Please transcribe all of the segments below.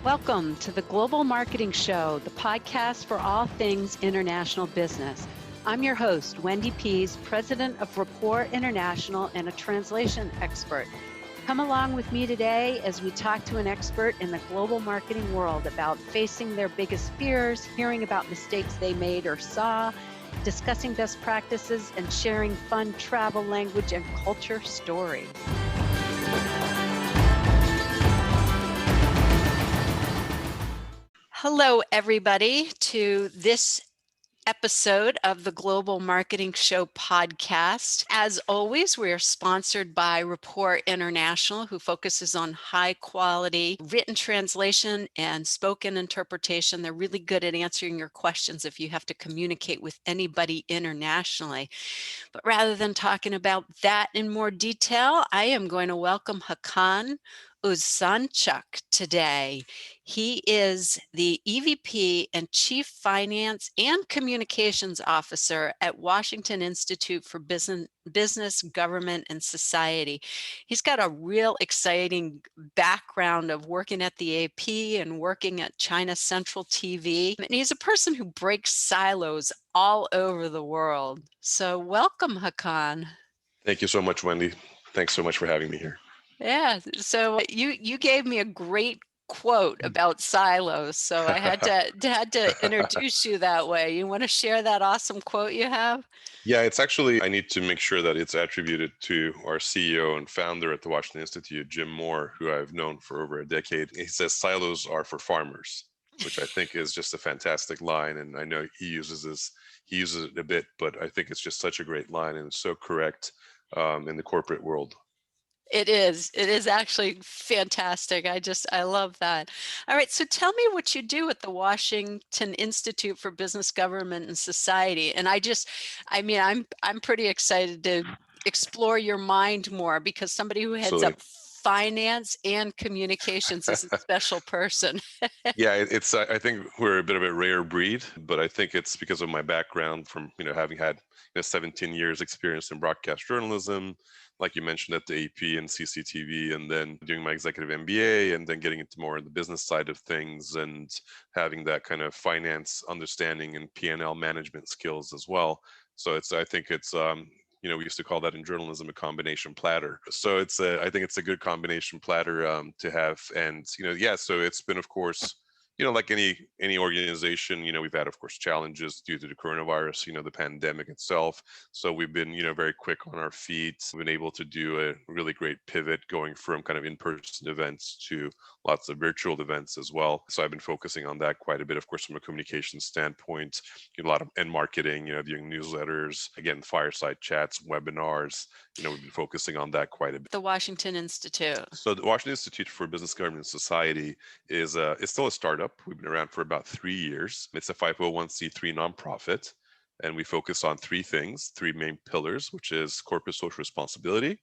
Welcome to the Global Marketing Show, the podcast for all things international business. I'm your host, Wendy Pease, president of Rapport International and a translation expert. Come along with me today as we talk to an expert in the global marketing world about facing their biggest fears, hearing about mistakes they made or saw, discussing best practices, and sharing fun travel, language, and culture stories. Hello, everybody, to this episode of the Global Marketing Show podcast. As always, we are sponsored by Rapport International, who focuses on high quality written translation and spoken interpretation. They're really good at answering your questions if you have to communicate with anybody internationally. But rather than talking about that in more detail, I am going to welcome Hakan Ozsancak today. He is the EVP and Chief Finance and Communications Officer at Washington Institute for Business, Government, and Society. He's got a real exciting background of working at the AP and working at China Central TV. And he's a person who breaks silos all over the world. So welcome, Hakan. Thank you so much, Wendy. Thanks so much for having me here. Yeah, so you gave me a great quote about silos, so I had to introduce you that way. You want to share that awesome quote you have? Yeah, it's actually, I need to make sure that it's attributed to our CEO and founder at the Washington Institute, Jim Moore, who I've known for over a decade. He says silos are for farmers, which I think is just a fantastic line. And I know he uses it a bit, but I think it's just such a great line and it's so correct in the corporate world. It is actually fantastic. I love that. All right, so tell me what you do at the Washington Institute for Business, Government, and Society. And I'm pretty excited to explore your mind more because somebody who heads Absolutely. up finance and communications is a special person. Yeah, I think we're a bit of a rare breed, but I think it's because of my background from, having had 17 years experience in broadcast journalism, like you mentioned at the AP and CCTV, and then doing my executive MBA and then getting into more of the business side of things and having that kind of finance understanding and P&L management skills as well. So I think it's we used to call that in journalism a combination platter. So I think it's a good combination platter to have. And, so it's been, of course, like any organization, we've had, of course, challenges due to the coronavirus, the pandemic itself. So we've been, very quick on our feet. We've been able to do a really great pivot going from kind of in-person events to lots of virtual events as well. So I've been focusing on that quite a bit, of course, from a communication standpoint, a lot of end marketing, doing newsletters, again, fireside chats, webinars, we've been focusing on that quite a bit. The Washington Institute. So the Washington Institute for Business, Government, and Society is it's still a startup. We've been around for about 3 years. It's a 501c3 nonprofit, and we focus on three main pillars, which is corporate social responsibility,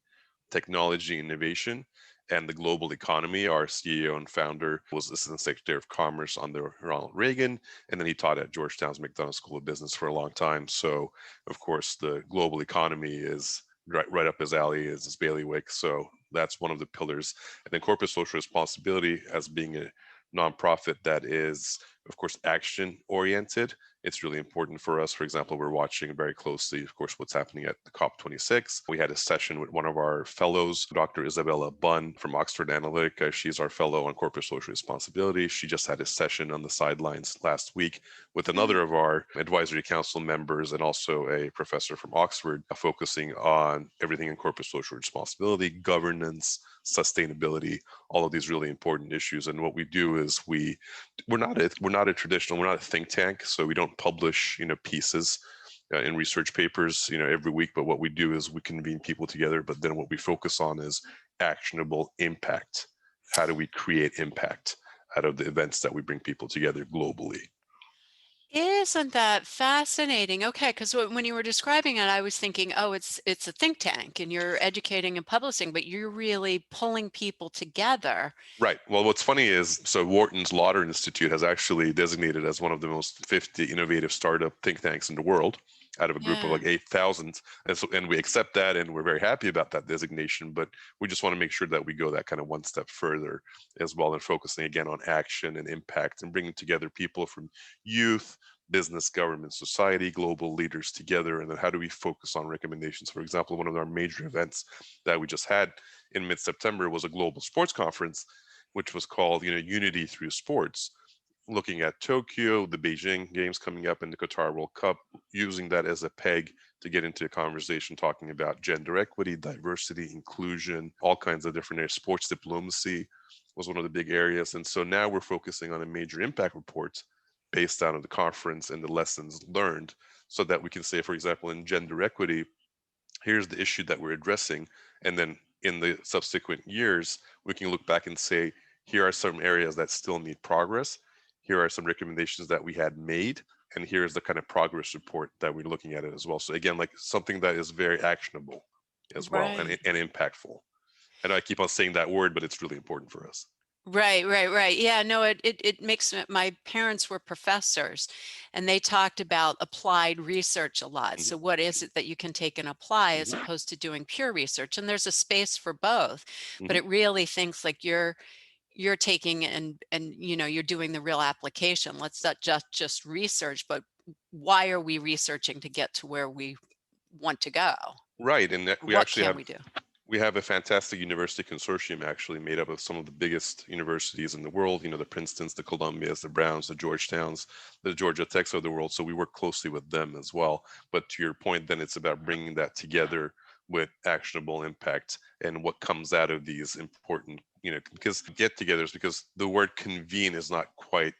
technology innovation, and the global economy. Our CEO and founder was Assistant Secretary of Commerce under Ronald Reagan, and then he taught at Georgetown's McDonough School of Business for a long time. So, of course, the global economy is right up his alley, is his bailiwick. So that's one of the pillars. And then corporate social responsibility as being a nonprofit that is, of course, action oriented. It's really important for us. For example, we're watching very closely, of course, what's happening at the COP26. We had a session with one of our fellows, Dr. Isabella Bunn from Oxford Analytica. She's our fellow on corporate social responsibility. She just had a session on the sidelines last week with another of our advisory council members and also a professor from Oxford, focusing on everything in corporate social responsibility, governance, sustainability, all of these really important issues. And what we do is we're not a think tank, so we don't publish pieces in research papers every week, but what we do is we convene people together, but then what we focus on is actionable impact. How do we create impact out of the events that we bring people together globally? Isn't that fascinating? Okay, because when you were describing it, I was thinking, oh, it's a think tank and you're educating and publishing, but you're really pulling people together. Right. Well, what's funny is, so Wharton's Lauder Institute has actually designated as one of the most 50 innovative startup think tanks in the world. out of a group of Yeah. like 8,000. And we accept that, and we're very happy about that designation, but we just want to make sure that we go that kind of one step further as well, and focusing again on action and impact and bringing together people from youth, business, government, society, global leaders together. And then how do we focus on recommendations? For example, one of our major events that we just had in mid-September was a global sports conference, which was called, Unity Through Sports, looking at Tokyo, the Beijing games coming up, and the Qatar World Cup, using that as a peg to get into a conversation talking about gender equity, diversity, inclusion, all kinds of different areas. Sports diplomacy was one of the big areas. And so now we're focusing on a major impact report based out of the conference and the lessons learned, so that we can say, for example, in gender equity, here's the issue that we're addressing. And then in the subsequent years, we can look back and say, here are some areas that still need progress. Here are some recommendations that we had made. And here's the kind of progress report that we're looking at it as well. So again, like something that is very actionable as well, and, Right. and impactful. I know I keep on saying that word, but it's really important for us. Right, right, right. Yeah, no, it makes my parents were professors and they talked about applied research a lot. Mhm, So what is it that you can take and apply as mhm, opposed to doing pure research? And there's a space for both, but mhm. it really thinks like you're taking and you're doing the real application. Let's not just research, but why are we researching to get to where we want to go? Right, and that we What actually can have we do? we have a fantastic university consortium actually made up of some of the biggest universities in the world, the Princetons, the Columbias, the Browns, the Georgetowns, the Georgia Techs of the world. So we work closely with them as well. But to your point, then it's about bringing that together with actionable impact and what comes out of these important, because get-togethers, because the word convene is not quite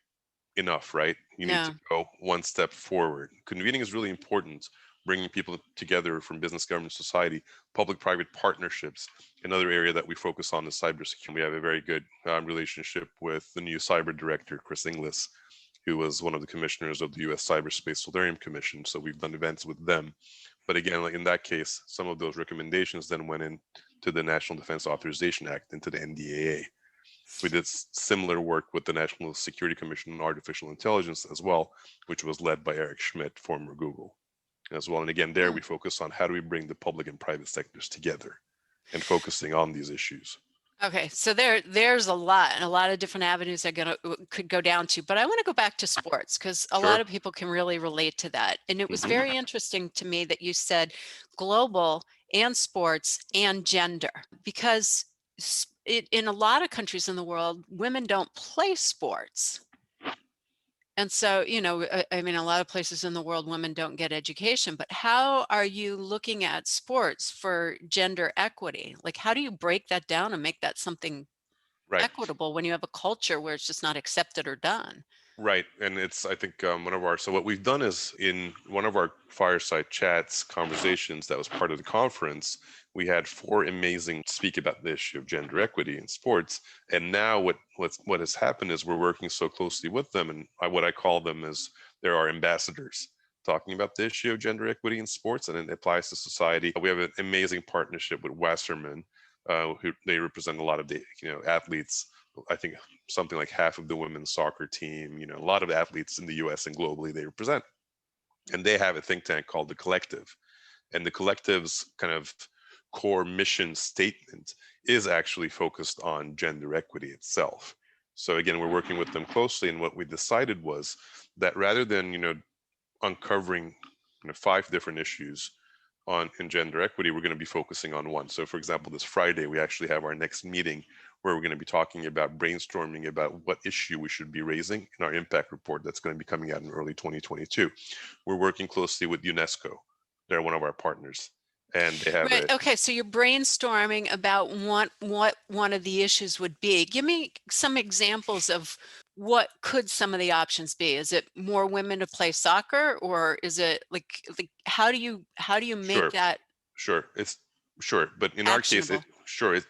enough, right? You need to No, go one step forward. Convening is really important, bringing people together from business, government, society, public-private partnerships. Another area that we focus on is cybersecurity. We have a very good relationship with the new cyber director, Chris Inglis, who was one of the commissioners of the U.S. Cyberspace Solarium Commission. So we've done events with them. But again, like in that case, some of those recommendations then went into the National Defense Authorization Act, into the NDAA. We did similar work with the National Security Commission on Artificial Intelligence as well, which was led by Eric Schmidt, former Google, as well. And again, there we mm. focus on how do we bring the public and private sectors together and focusing on these issues. Okay, so there's a lot and a lot of different avenues that could go down to, but I want to go back to sports because a lot Sure. of people can really relate to that. And it was Hmm. very interesting to me that you said global and sports and gender because in a lot of countries in the world, women don't play sports. And so, I mean, a lot of places in the world, women don't get education, but how are you looking at sports for gender equity? Like, how do you break that down and make that something Right. equitable when you have a culture where it's just not accepted or done? Right. And it's, I think, so what we've done is in one of our fireside chats conversations that was part of the conference, we had four amazing speak about the issue of gender equity in sports. And now what has happened is we're working so closely with them. And what I call them is there are ambassadors talking about the issue of gender equity in sports, and it applies to society. We have an amazing partnership with Wasserman, who they represent a lot of the, athletes. I think something like half of the women's soccer team, a lot of athletes in the US and globally they represent. And they have a think tank called the Collective. And the Collective's kind of core mission statement is actually focused on gender equity itself. So again, we're working with them closely. And what we decided was that rather than, uncovering five different issues on in gender equity, we're going to be focusing on one. So for example, this Friday, we actually have our next meeting where we're going to be talking about brainstorming about what issue we should be raising in our impact report that's going to be coming out in early 2022. We're working closely with UNESCO. They're one of our partners, and they have Right. a Okay. So you're brainstorming about what one of the issues would be. Give me some examples of what could some of the options be. Is it more women to play soccer, or is it like how do you make sure. that Sure, it's sure, but in our case, actionable?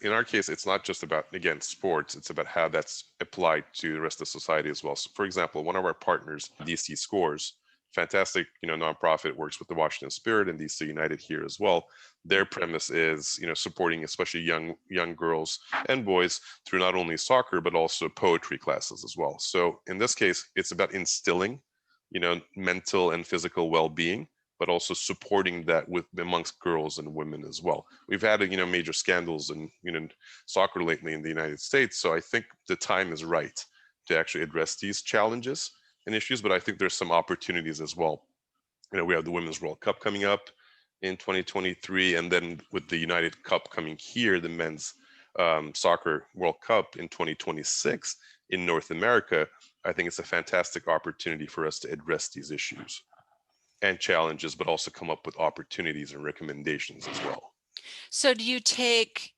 in our case, it's not just about again sports. It's about how that's applied to the rest of society as well. So, for example, one of our partners, DC Scores, fantastic, nonprofit, works with the Washington Spirit and DC United here as well. Their premise is, supporting especially young girls and boys through not only soccer but also poetry classes as well. So in this case, it's about instilling, mental and physical well-being, but also supporting that with amongst girls and women as well. We've had major scandals in soccer lately in the United States, so I think the time is right to actually address these challenges and issues. But I think there's some opportunities as well. We have the Women's World Cup coming up in 2023, and then with the United Cup coming here, the men's soccer World Cup in 2026 in North America. I think it's a fantastic opportunity for us to address these issues and challenges, but also come up with opportunities and recommendations as well. So do you take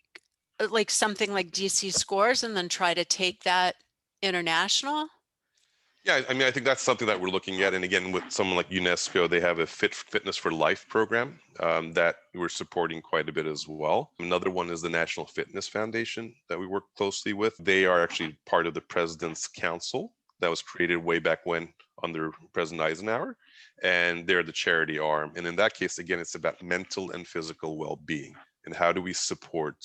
like something like DC scores and then try to take that international? Yeah, I mean, I think that's something that we're looking at. And again, with someone like UNESCO, they have a Fitness for Life program that we're supporting quite a bit as well. Another one is the National Fitness Foundation that we work closely with. They are actually part of the President's Council that was created way back when under President Eisenhower, and they're the charity arm. And in that case, again, it's about mental and physical well-being and how do we support,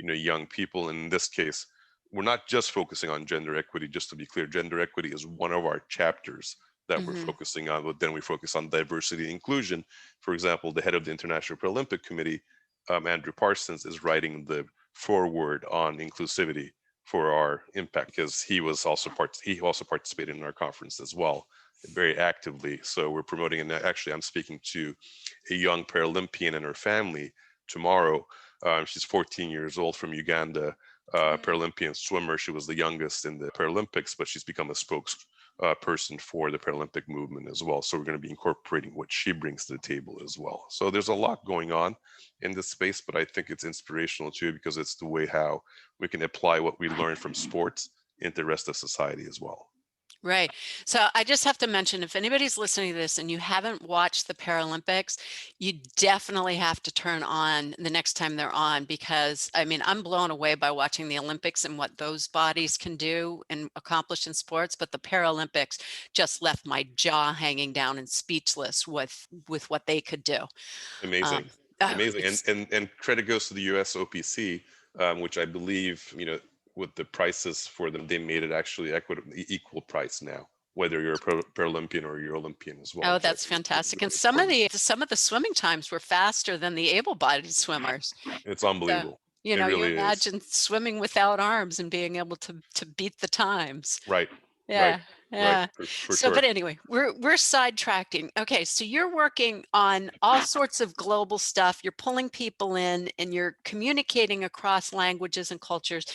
young people. And in this case, we're not just focusing on gender equity. Just to be clear, gender equity is one of our chapters that we're Mm-hmm. focusing on, but then we focus on diversity and inclusion. For example, the head of the International Paralympic Committee, Andrew Parsons, is writing the foreword on inclusivity for our impact because he also participated in our conference as well, very actively. So we're promoting, and actually I'm speaking to a young Paralympian and her family tomorrow. She's 14 years old from Uganda, Paralympian swimmer. She was the youngest in the Paralympics, but she's become a spokesperson for the Paralympic movement as well. So we're going to be incorporating what she brings to the table as well. So there's a lot going on in this space, but I think it's inspirational too because it's the way how we can apply what we learn from sports into the rest of society as well. Right. So I just have to mention, if anybody's listening to this and you haven't watched the Paralympics, you definitely have to turn on the next time they're on, because I mean, I'm blown away by watching the Olympics and what those bodies can do and accomplish in sports. But the Paralympics just left my jaw hanging down and speechless with what they could do. Amazing, Um, oh, amazing, and it's credit goes to the U.S. OPC, which I believe with the prices for them, they made it actually equal price now, whether you're a Paralympian or you're Olympian as well, Oh, which I that's think is fantastic. And really important. some of the swimming times were faster than the able-bodied swimmers. It's So, unbelievable. It you really is. imagine swimming without arms and being able to beat the times. Right, right, Yeah, right, yeah. for So, but sure. anyway, we're sidetracking. Okay, so you're working on all sorts of global stuff. You're pulling people in and you're communicating across languages and cultures.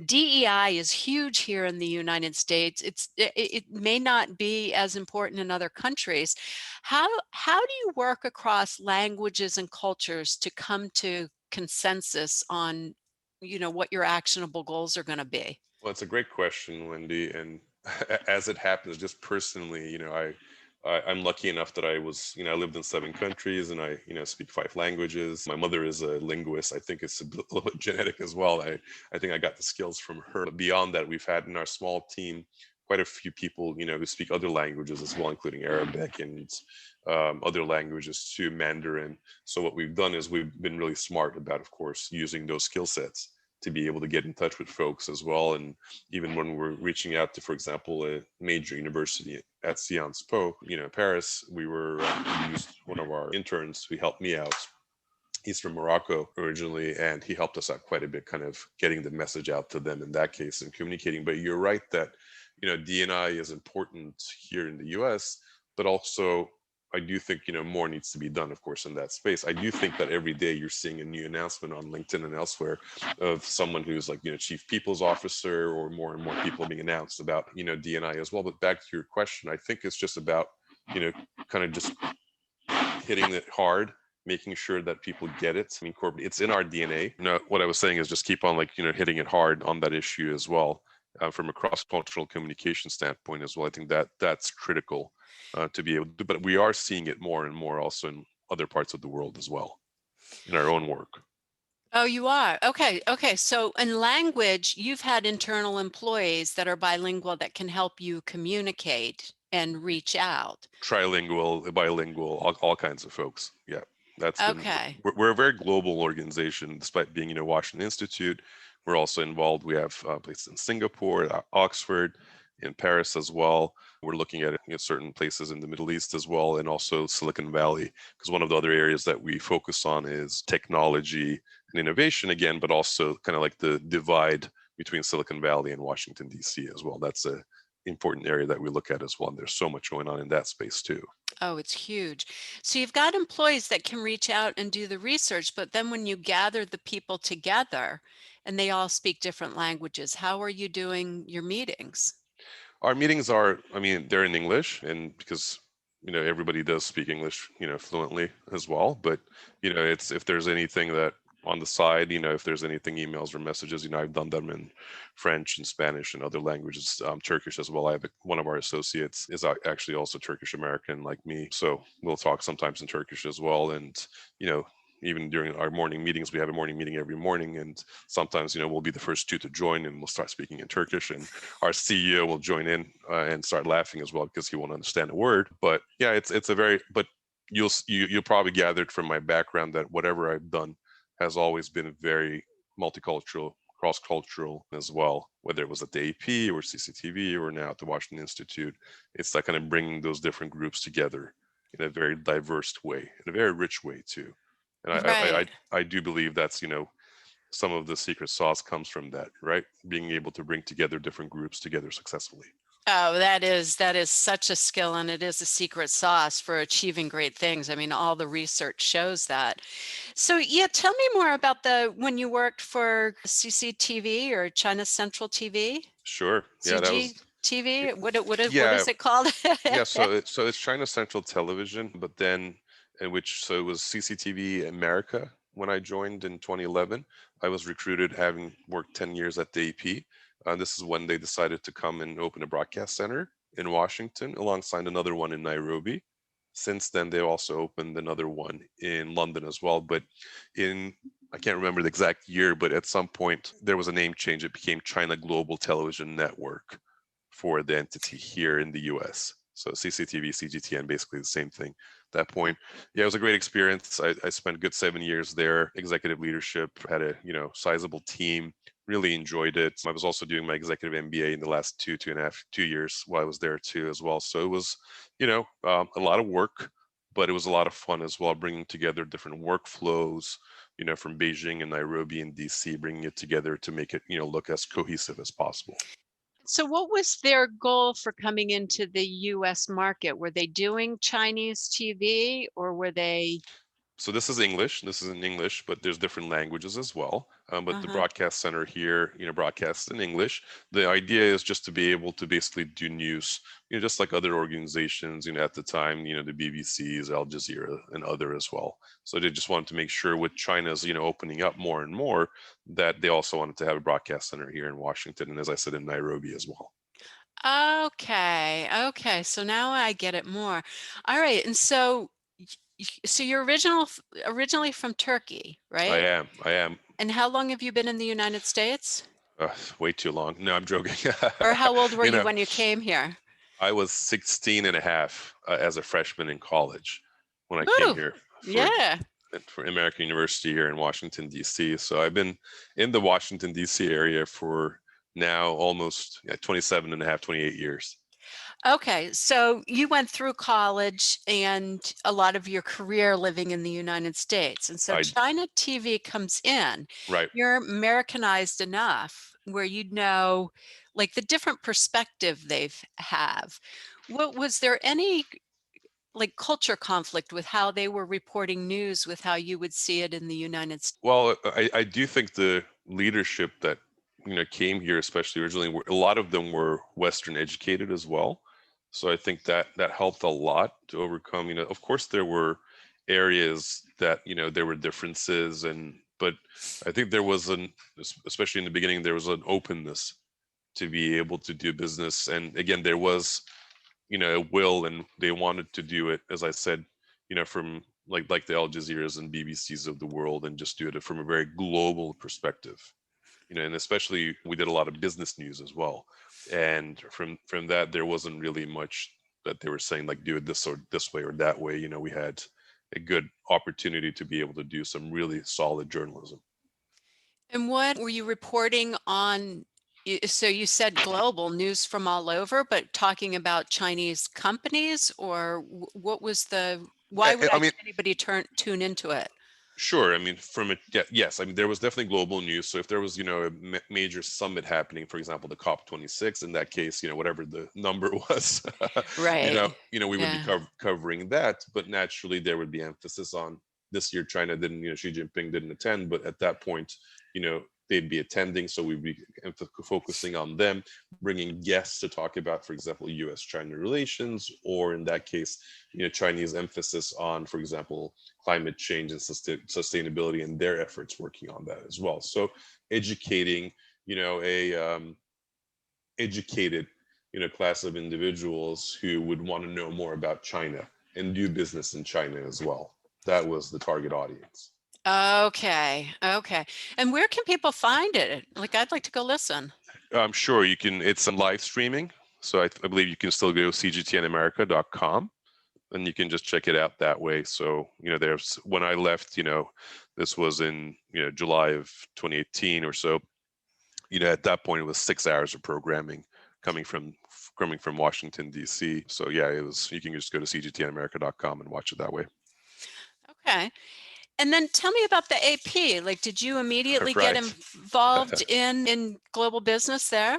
DEI is huge here in the United States. It may not be as important in other countries. How do you work across languages and cultures to come to consensus on, what your actionable goals are going to be? Well, it's a great question, Wendy. And as it happens, just personally, I'm lucky enough that I lived in 7 countries and I, speak 5 languages. My mother is a linguist. I think it's a little bit genetic as well. I think I got the skills from her. But beyond that, we've had in our small team quite a few people, who speak other languages as well, including Arabic and other languages too, Mandarin. So what we've done is we've been really smart about, of course, using those skill sets to be able to get in touch with folks as well. And even when we're reaching out to, for example, a major university at Sciences Po, Paris, we used one of our interns who helped me out. He's from Morocco originally, and he helped us out quite a bit, kind of getting the message out to them in that case and communicating. But you're right that, D&I is important here in the US, but also I do think, more needs to be done, of course, in that space. I do think that every day you're seeing a new announcement on LinkedIn and elsewhere of someone who's like, chief people's officer, or more and more people being announced about, D&I as well. But back to your question, I think it's just about, kind of just hitting it hard, making sure that people get it. I mean, corporate, it's in our DNA. What I was saying is just keep on hitting it hard on that issue as well, from a cross-cultural communication standpoint as well. I think that that's critical to be able to do. But we are seeing it more and more also in other parts of the world as well, in our own work. Oh, you are. Okay. Okay. So in language, you've had internal employees that are bilingual that can help you communicate and reach out. Trilingual, bilingual, all kinds of folks. Yeah, that's been. Okay. We're a very global organization, despite being Washington Institute. We're also involved. We have places in Singapore, Oxford, in Paris as well. We're looking at certain places in the Middle East as well, and also Silicon Valley, because one of the other areas that we focus on is technology and innovation again, but also kind of like the divide between Silicon Valley and Washington, D.C. as well. That's a important area that we look at as well. And there's so much going on in that space too. Oh, it's huge. So you've got employees that can reach out and do the research, but then when you gather the people together and they all speak different languages, how are you doing your meetings? Our meetings are, I mean, they're in English, and because everybody does speak English, fluently as well. But it's if there's anything that on the side, if there's anything emails or messages, I've done them in French and Spanish and other languages, Turkish as well. I have one of our associates is actually also Turkish American like me, so we'll talk sometimes in Turkish as well. And you know, even during our morning meetings, we have a morning meeting every morning, and sometimes we'll be the first two to join, and we'll start speaking in Turkish, and our CEO will join in and start laughing as well because he won't understand a word. But yeah, it's a very but you'll probably gathered from my background that whatever I've done has always been very multicultural, cross-cultural as well, whether it was at the AP or CCTV or now at the Washington Institute. It's like kind of bringing those different groups together in a very diverse way, in a very rich way too. And Right. I do believe that's some of the secret sauce comes from that, right? Being able to bring together different groups together successfully. Oh, that is such a skill, and it is a secret sauce for achieving great things. I mean, all the research shows that. So, yeah, tell me more about the when you worked for CCTV or China Central TV, Sure. Yeah, that was CGTV. What yeah, is it called? yeah, so it's China Central Television, but then so it was CCTV America when I joined in 2011. I was recruited having worked 10 years at the AP. This is when they decided to come and open a broadcast center in Washington alongside another one in Nairobi. Since then, they also opened another one in London as well. But in I can't remember the exact year, but at some point there was a name change. It became China Global Television Network for the entity here in the US. So CCTV, CGTN, basically the same thing at that point. Yeah, it was a great experience. I spent a good 7 years there, executive leadership, had a sizable team, really enjoyed it. I was also doing my executive MBA in the last 2.5 2 years while I was there too as well. So it was, a lot of work, but it was a lot of fun as well, bringing together different workflows, from Beijing and Nairobi and DC, bringing it together to make it, look as cohesive as possible. So, what was their goal for coming into the US market? Were they doing Chinese TV or were they? So this is English. This is in English, but there's different languages as well. But the Uh-huh. broadcast center here, broadcasts in English. The idea is just to be able to basically do news, just like other organizations, at the time, the BBCs, Al Jazeera, and other as well. So they just wanted to make sure with China's, opening up more and more, that they also wanted to have a broadcast center here in Washington, and as I said, in Nairobi as well. Okay. Okay. So now I get it more. All right. And so so you're originally from Turkey, I right? am. I am. And how long have you been in the United States? Way too long. No, I'm joking. Or how old were you you know, when you came here? I was 16 and a half as a freshman in college when I came Ooh, here yeah. for American University here in Washington, D.C. So I've been in the Washington, D.C. area for now almost 27 and a half, 28 years. Okay, so you went through college and a lot of your career living in the United States. And so I China TV comes in. Right. You're Americanized enough where you know like the different perspective they've have. What was there any like culture conflict with how they were reporting news with how you would see it in the United States? Well, I do think the leadership that came here, especially originally, a lot of them were Western educated as well. So I think that helped a lot to overcome. Of course, there were areas that there were differences, but I think there was especially in the beginning, there was an openness to be able to do business, and again, there was a will, and they wanted to do it, as I said, from like the Al Jazeera's and BBC's of the world, and just do it from a very global perspective. And especially we did a lot of business news as well, and from that there wasn't really much that they were saying like do it this or this way or that way. We had a good opportunity to be able to do some really solid journalism. And what were you reporting on So you said global news from all over, but talking about Chinese companies, or what was why would I mean, anybody tune into it? sure. I mean, yeah, yes. I mean, there was definitely global news. So if there was, a major summit happening, for example, the COP26, in that case, whatever the number was, Right. we would be Yeah. covering that. But naturally, there would be emphasis on this year. China didn't, Xi Jinping didn't attend, but at that point, they'd be attending. So we'd be focusing on them, bringing guests to talk about, for example, U.S.-China relations, or in that case, Chinese emphasis on, for example, climate change and sustainability and their efforts working on that as well. So educating, a educated, class of individuals who would want to know more about China and do business in China as well. That was the target audience. Okay. Okay. And where can people find it? Like, I'd like to go listen. I'm sure you can. It's live streaming, so I believe you can still go to cgtnamerica.com and you can just check it out that way. So, there's when I left, this was in, July of 2018 or so. At that point it was 6 hours of programming coming from Washington D.C. So yeah, it was. You can just go to cgtnamerica.com and watch it that way. Okay. And then tell me about the AP. Like, did you immediately get Right. involved in global business there?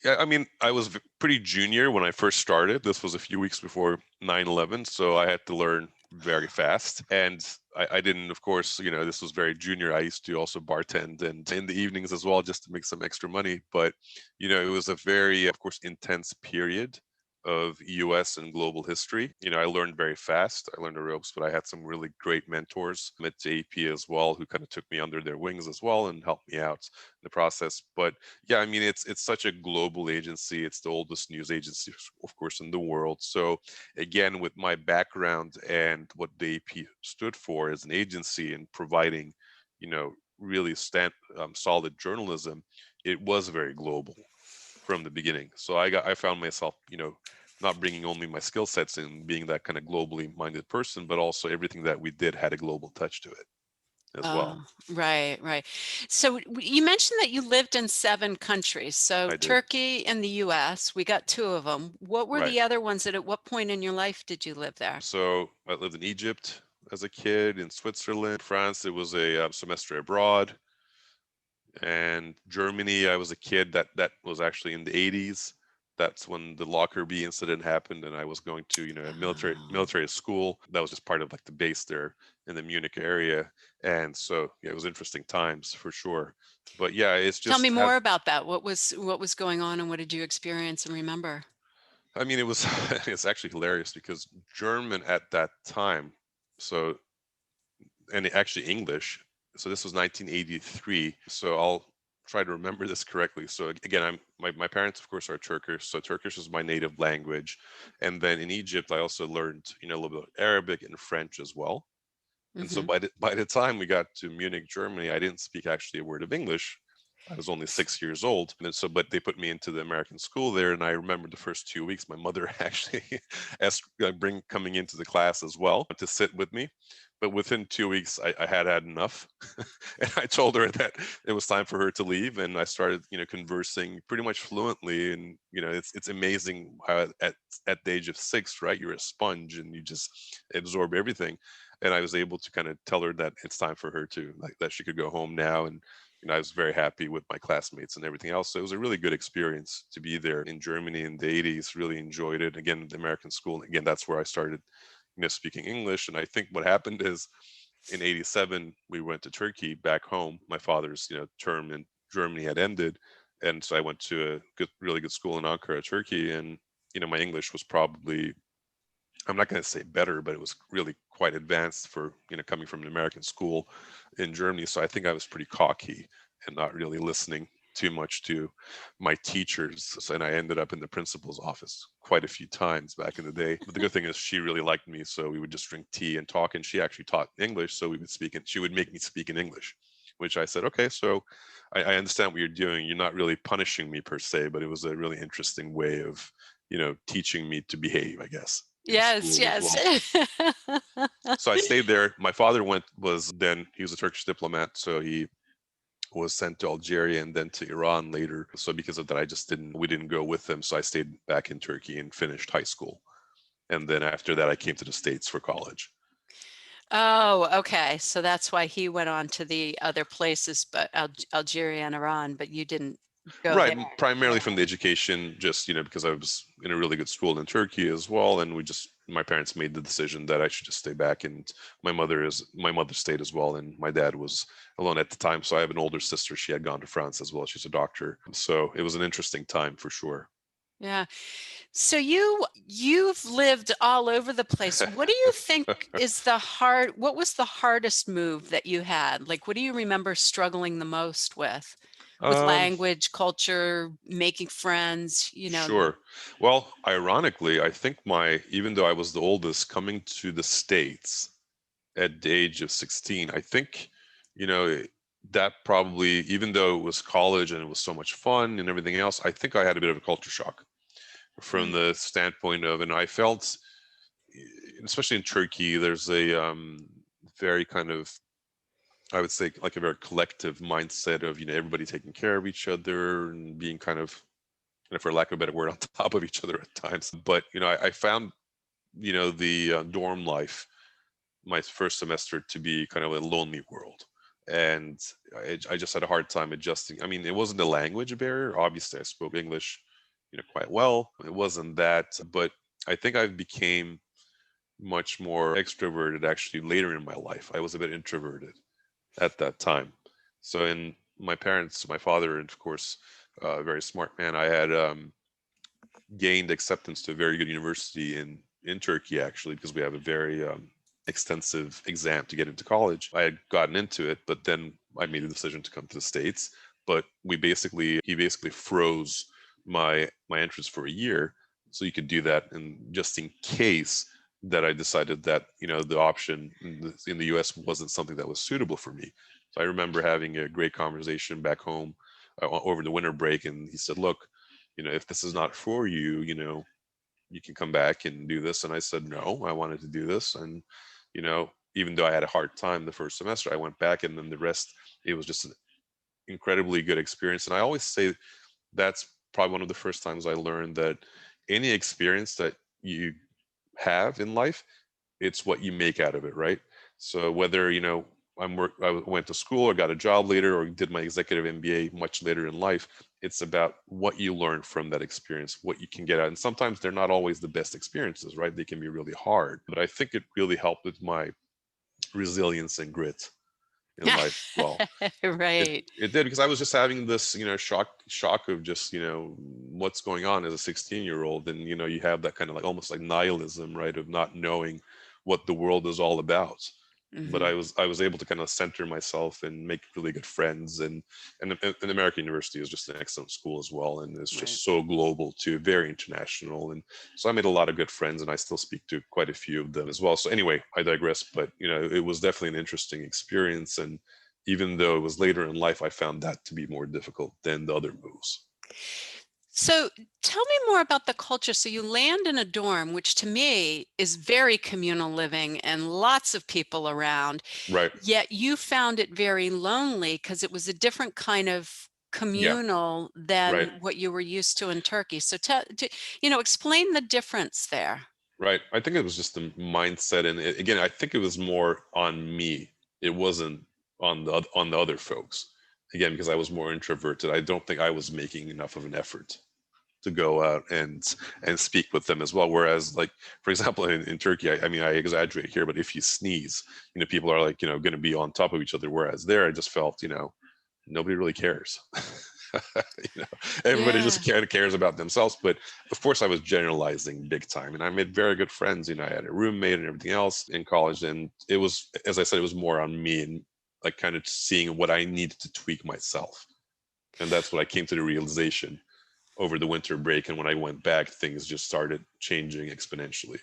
Yeah, I mean, I was pretty junior when I first started. This was a few weeks before 9/11, so I had to learn very fast. And I didn't, of course, this was very junior. I used to also bartend and in the evenings as well, just to make some extra money. But, it was a very, of course, intense period of US and global history. I learned very fast. I learned the ropes, but I had some really great mentors at AP as well who kind of took me under their wings as well and helped me out in the process. But yeah, I mean, it's such a global agency. It's the oldest news agency, of course, in the world. So again, with my background and what the AP stood for as an agency and providing, really solid journalism, it was very global from the beginning. So I found myself, not bringing only my skill sets and being that kind of globally minded person, but also everything that we did had a global touch to it as well. Oh, right, right. So you mentioned that you lived in 7 countries. So I did. Turkey and the US, we got 2 of them. What were Right. the other ones, and at what point in your life did you live there? So I lived in Egypt as a kid, in Switzerland, France. It was a semester abroad, and Germany. I was a kid that was actually in the 80s. That's when the Lockerbie incident happened, and I was going to a Oh. military school that was just part of like the base there in the Munich area, and so yeah, it was interesting times for sure. But yeah, it's Tell me just more about that. What was going on, and what did you experience and remember? I mean, it was it's actually hilarious because German at that time, so and actually English. So this was 1983. So I'll try to remember this correctly. So again, my parents, of course, are Turkish. So Turkish is my native language, and then in Egypt, I also learned a little bit of Arabic and French as well. And so Hmm. by the time we got to Munich, Germany, I didn't speak actually a word of English. I was only 6 years old, and so but they put me into the American school there, and I remember the first 2 weeks. My mother actually asked bring coming into the class as well to sit with me, but within 2 weeks, I had enough, and I told her that it was time for her to leave, and I started conversing pretty much fluently, and it's amazing how at the age of 6, right, you're a sponge and you just absorb everything, and I was able to kind of tell her that it's time for her to like that she could go home now. And I was very happy with my classmates and everything else. So it was a really good experience to be there in Germany in the 80s. Really enjoyed it. Again, the American school. Again, that's where I started, speaking English. And I think what happened is in 87 we went to Turkey back home. My father's term in Germany had ended, and so I went to a really good school in Ankara, Turkey. And my English was probably, I'm not going to say better, but it was really quite advanced for coming from an American school in Germany. So I think I was pretty cocky and not really listening too much to my teachers. And I ended up in the principal's office quite a few times back in the day. But the good thing is she really liked me, so we would just drink tea and talk. And she actually taught English, so we would speak, and she would make me speak in English, which I said, okay, so I understand what you're doing. You're not really punishing me per se, but it was a really interesting way of teaching me to behave, I guess, in Yes, school as yes. well. So I stayed there. My father was a Turkish diplomat, so he was sent to Algeria and then to Iran later. So because of that, we didn't go with them. So I stayed back in Turkey and finished high school. And then after that, I came to the States for college. Oh, okay. So that's why he went on to the other places, but Algeria and Iran, but you didn't go Right, there. primarily from the education, just because I was in a really good school in Turkey as well, and my parents made the decision that I should just stay back, and my mother stayed as well, and my dad was alone at the time, so I have an older sister. She had gone to France as well. She's a doctor, so it was an interesting time for sure. Yeah. So you've lived all over the place. What do you think what was the hardest move that you had? Like, what do you remember struggling the most with Um, language, culture, making friends, sure. Well, ironically, I think even though I was the oldest coming to the States at the age of 16, I think, you know, that probably, even though it was college and it was so much fun and everything else, I think I had a bit of a culture shock from Mm, the standpoint of, and I felt, especially in Turkey, there's a very kind of, I would say, like a very collective mindset of, everybody taking care of each other and being kind of, for lack of a better word, on top of each other at times. But, I found, the dorm life my first semester to be kind of a lonely world. And I just had a hard time adjusting. I mean, it wasn't a language barrier. Obviously, I spoke English, quite well. It wasn't that, but I think I became much more extroverted actually later in my life. I was a bit introverted at that time. So, in my parents, my father, and of course, a very smart man, I had gained acceptance to a very good university in Turkey actually, because we have a very extensive exam to get into college. I had gotten into it, but then I made the decision to come to the States. But he basically froze my entrance for a year, so you could do that, and just in case that I decided that the option in the U.S. wasn't something that was suitable for me. So I remember having a great conversation back home over the winter break, and he said, "Look, if this is not for you, you can come back and do this." And I said, no, I wanted to do this. And, even though I had a hard time the first semester, I went back, and then the rest, it was just an incredibly good experience. And I always say that's probably one of the first times I learned that any experience that you have in life, it's what you make out of it, right? So whether I went to school or got a job later or did my executive MBA much later in life, it's about what you learn from that experience, what you can get out. And sometimes they're not always the best experiences, right? They can be really hard. But I think it really helped with my resilience and grit in life as well. It right. it did, because I was just having this, shock of just, what's going on as a 16-year-old. And, you have that kind of like almost like nihilism, right? Of not knowing what the world is all about. But Hmm. I was able to kind of center myself and make really good friends. And American University is just an excellent school as well. And it's Right. just so global too, very international. And so I made a lot of good friends, and I still speak to quite a few of them as well. So anyway, I digress, but it was definitely an interesting experience. And even though it was later in life, I found that to be more difficult than the other moves. So tell me more about the culture. So you land in a dorm, which to me is very communal living and lots of people around. Right. Yet you found it very lonely because it was a different kind of Yeah. communal than Right. what you were used to in Turkey. So explain the difference there. Right. I think it was just the mindset, and again, I think it was more on me. It wasn't on the other folks. Again, because I was more introverted, I don't think I was making enough of an effort to go out and speak with them as well. Whereas, like, for example, in Turkey, I mean, I exaggerate here, but if you sneeze, people are like, going to be on top of each other. Whereas there, I just felt, nobody really cares. you know, everybody Yeah. just kind of cares about themselves. But of course, I was generalizing big time, and I made very good friends. I had a roommate and everything else in college, and it was, as I said, it was more on me and like kind of seeing what I needed to tweak myself, and that's what I came to the realization over the winter break. And when I went back, things just started changing exponentially.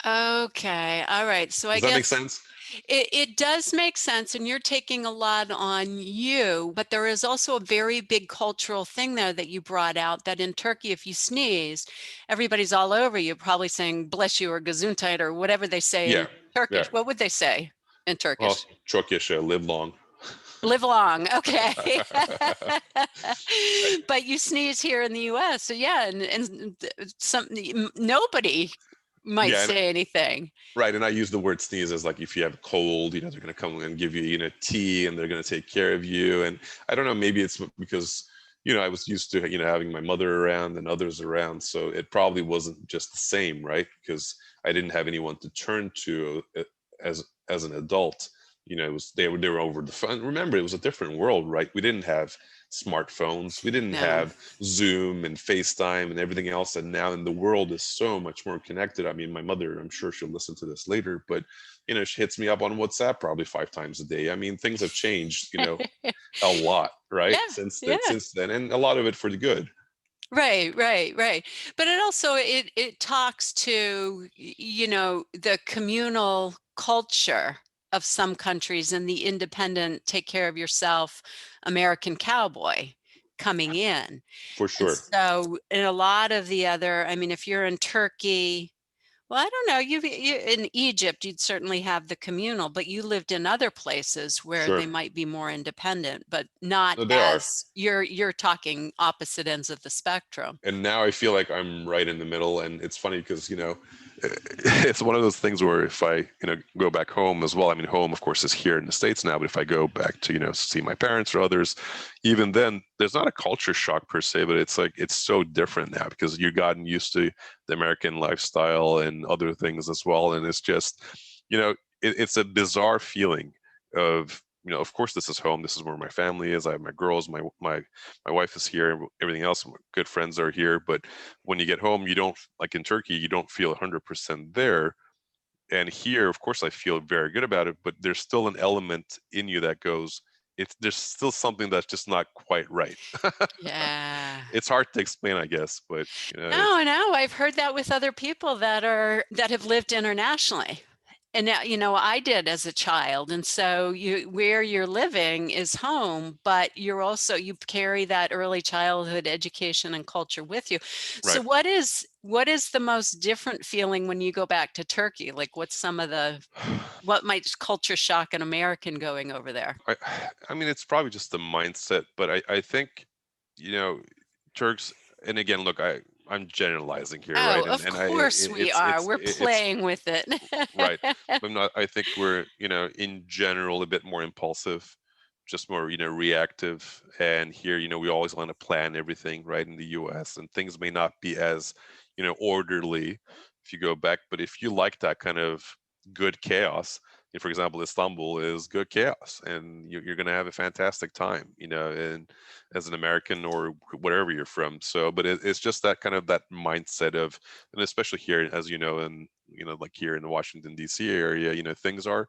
Okay. All right. So I Does that make guess sense? it does make sense, and you're taking a lot on you, but there is also a very big cultural thing there that you brought out that in Turkey, if you sneeze, everybody's all over you, probably saying bless you or gesundheit or whatever they say in Yeah. Yeah. Turkish. What would they say in Well, Turkish? çok yaşa, live long. Live long. Okay. Right. But you sneeze here in the US. So yeah, and some nobody might Yeah, and say anything. right, and I use the word sneeze as like if you have a cold, they're going to come and give you, tea, and they're going to take care of you. And I don't know, maybe it's because, I was used to, having my mother around and others around, so it probably wasn't just the same, right? Because I didn't have anyone to turn to as an adult. It was they were over the phone. Remember, it was a different world, right? We didn't have smartphones, we didn't No. have Zoom and FaceTime and everything else. And now, the world is so much more connected. I mean, my mother, I'm sure she'll listen to this later, but she hits me up on WhatsApp probably 5 times a day. I mean, things have changed, a lot, right? Yeah. Since then, Yeah. and a lot of it for the good. Right, right, right. But it also it talks to the communal culture of some countries and the independent take care of yourself American cowboy coming in. For And sure. so in a lot of the other, I mean, if you're in Turkey, well, I don't know, you in Egypt, you'd certainly have the communal, but you lived in other places where Sure. they might be more independent, but not No, they are. as you're talking opposite ends of the spectrum. And now I feel like I'm right in the middle. And it's funny because it's one of those things where if I go back home as well, I mean, home of course is here in the States now, but if I go back to see my parents or others, even then there's not a culture shock per se, but it's like it's so different now because you've gotten used to the American lifestyle and other things as well. And it's just it's a bizarre feeling of of course this is home, this is where my family is, I have my girls, my wife is here, everything else, my good friends are here. But when you get home, you don't, like in Turkey, you don't feel 100% there. And here, of course, I feel very good about it, but there's still an element in you that goes, there's still something that's just not quite right. Yeah. It's hard to explain, I guess, but No, no, I've heard that with other people that have lived internationally. And now, I did as a child. And so where you're living is home, but you carry that early childhood education and culture with you. So right. what is the most different feeling when you go back to Turkey? Like what might culture shock an American going over there? I, I mean, it's probably just the mindset, but I think, you know, Turks, and again, look, I'm generalizing here, Oh, right? of course we It's are. We're playing with it. right. I'm not. I think we're, in general, a bit more impulsive, just more, reactive. And here, we always want to plan everything, right? In the U.S., and things may not be as, orderly if you go back. But if you like that kind of good chaos, for example, Istanbul is good chaos, and you're going to have a fantastic time, and as an American or wherever you're from. So, but it's just that kind of that mindset of, and especially here, as and like here in the Washington D.C. area, things are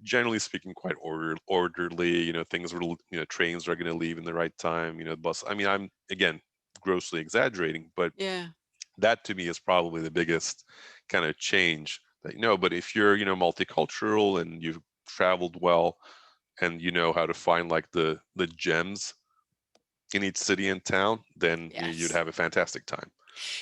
generally speaking quite orderly. Things are, trains are going to leave in the right time. Bus. I mean, I'm again grossly exaggerating, but Yeah. that to me is probably the biggest kind of change that But if you're multicultural and you've traveled well and you know how to find like the gems in each city and town, then you'd Yes. have a fantastic time.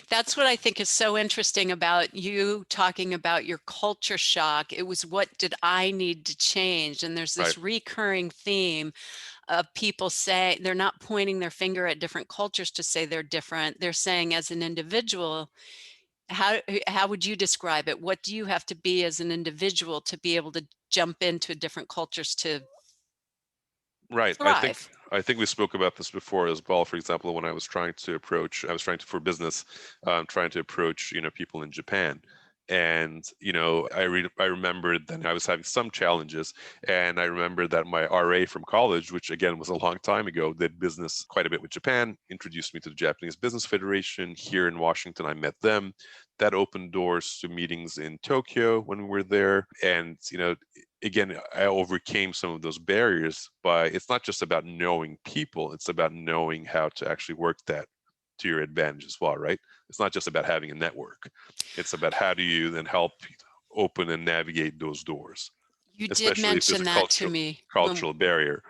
That's what I think is so interesting about you talking about your culture shock. It was, what did I need to change? And there's Right. this recurring theme of people say they're not pointing their finger at different cultures to say they're different. They're saying, as an individual, how would you describe it? What do you have to be as an individual to be able to jump into different cultures to Right. thrive? I think we spoke about this before as well. For example, when I was trying to for business, trying to approach people in Japan, and I remembered that I was having some challenges, and I remembered that my RA from college, which again was a long time ago, did business quite a bit with Japan, introduced me to the Japanese Business Federation here in Washington. I met them. That opened doors to meetings in Tokyo when we were there, and again, I overcame some of those barriers. But it's not just about knowing people, it's about knowing how to actually work that to your advantage as well, right? It's not just about having a network. It's about how do you then help open and navigate those doors, You did especially if there's mention a that to me when cultural barrier.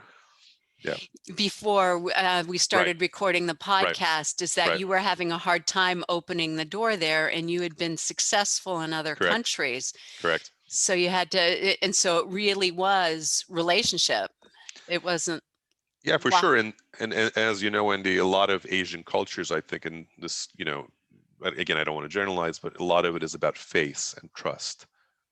Yeah. before we Right. started recording the Right. podcast, is that Right. you were having a hard time opening the door there and you had been successful in other Correct. countries. Correct. So you had to, and so it really was relationship. It wasn't Yeah, for wow. sure. And as you know, Wendy, a lot of Asian cultures, I think, and this, but again, I don't want to generalize, but a lot of it is about faith and trust.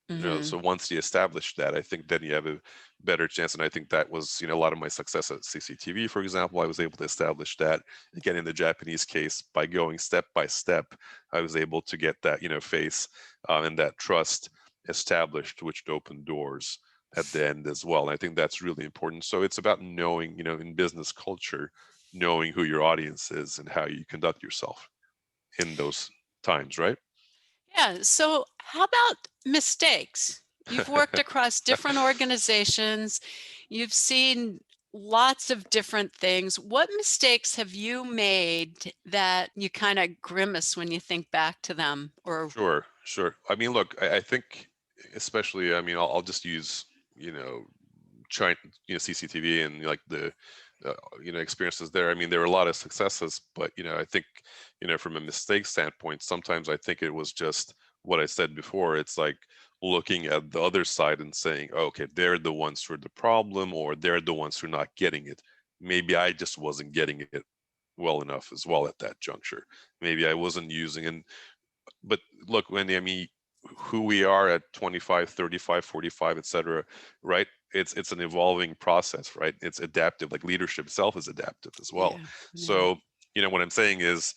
Hmm. So once you establish that, I think then you have a better chance. And I think that was, a lot of my success at CCTV, for example. I was able to establish that. Again, in the Japanese case, by going step by step, I was able to get that, faith and that trust established, which opened doors at the end as well. And I think that's really important. So it's about knowing, in business culture, knowing who your audience is and how you conduct yourself in those times, right? Yeah. So, how about mistakes? You've worked across different organizations, you've seen lots of different things. What mistakes have you made that you kind of grimace when you think back to them? Or, Sure, sure. I mean, look, I think, especially, I mean, I'll just use, you know, China, CCTV and like the, experiences there. I mean, there were a lot of successes, but I think, from a mistake standpoint, sometimes I think it was just what I said before. It's like looking at the other side and saying, oh, okay, they're the ones who are the problem, or they're the ones who are not getting it. Maybe I just wasn't getting it well enough as well at that juncture. Maybe I wasn't using, and but look, Wendy, I mean, who we are at 25, 35, 45, et cetera, right? It's an evolving process, right? It's adaptive, like leadership itself is adaptive as well. yeah, yeah. So, what I'm saying is,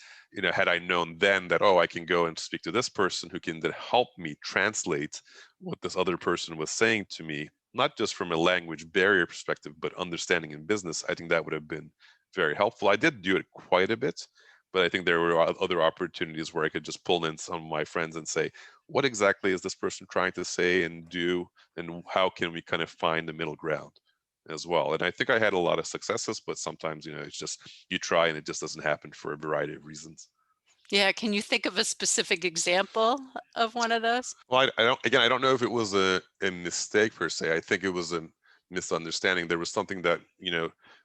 had I known then that, oh, I can go and speak to this person who can then help me translate what this other person was saying to me, not just from a language barrier perspective, but understanding in business, I think that would have been very helpful. I did do it quite a bit, but I think there were other opportunities where I could just pull in some of my friends and say, what exactly is this person trying to say and do, and how can we kind of find the middle ground as well? And I think I had a lot of successes, but sometimes, it's just you try and it just doesn't happen for a variety of reasons. Yeah, can you think of a specific example of one of those? Well, I don't know if it was a mistake per se. I think it was a misunderstanding. There was something that,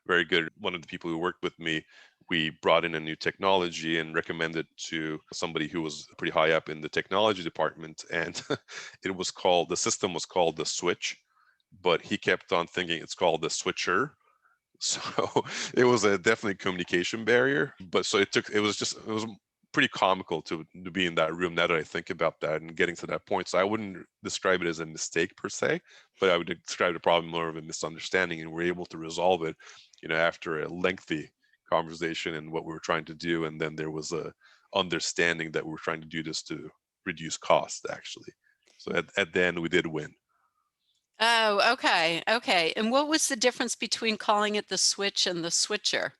very good. One of the people who worked with me, we brought in a new technology and recommended to somebody who was pretty high up in the technology department. And the system was called the switch, but he kept on thinking it's called the switcher. So it was a definitely communication barrier. But so it was pretty comical to be in that room now that I think about that and getting to that point. So I wouldn't describe it as a mistake per se, but I would describe it probably more of a misunderstanding, and we're able to resolve it, after a lengthy conversation and what we were trying to do. And then there was a understanding that we were trying to do this to reduce cost actually. So at the end we did win. Oh, okay, okay. And what was the difference between calling it the switch and the switcher?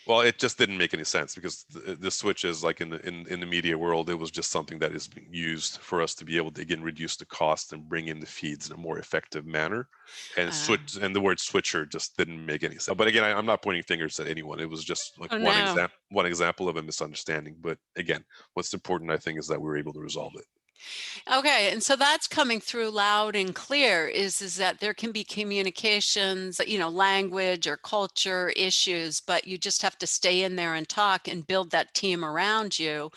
Well, it just didn't make any sense because the switch is like in the media world, it was just something that is being used for us to be able to again reduce the cost and bring in the feeds in a more effective manner. And Uh, the word switcher just didn't make any sense. But again, I'm not pointing fingers at anyone. It was just like oh, no. one example of a misunderstanding. But again, what's important, I think, is that we were able to resolve it. Okay, and so that's coming through loud and clear is that there can be communications, language or culture issues, but you just have to stay in there and talk and build that team around you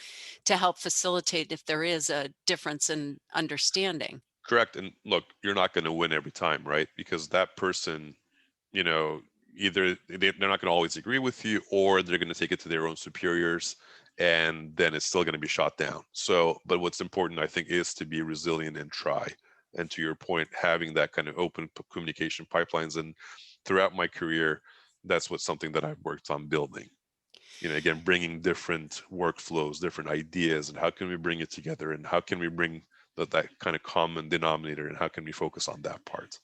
to help facilitate if there is a difference in understanding. Correct. And look, you're not going to win every time, right? Because that person, you know, either they're not going to always agree with you, or they're going to take it to their own superiors, and then it's still going to be shot down. So, but what's important, I think, is to be resilient and try. And to your point, having that kind of open communication pipelines. And throughout my career, that's what's something that I've worked on building. Again, bringing different workflows, different ideas, and how can we bring it together, and how can we bring that kind of common denominator, and how can we focus on that part?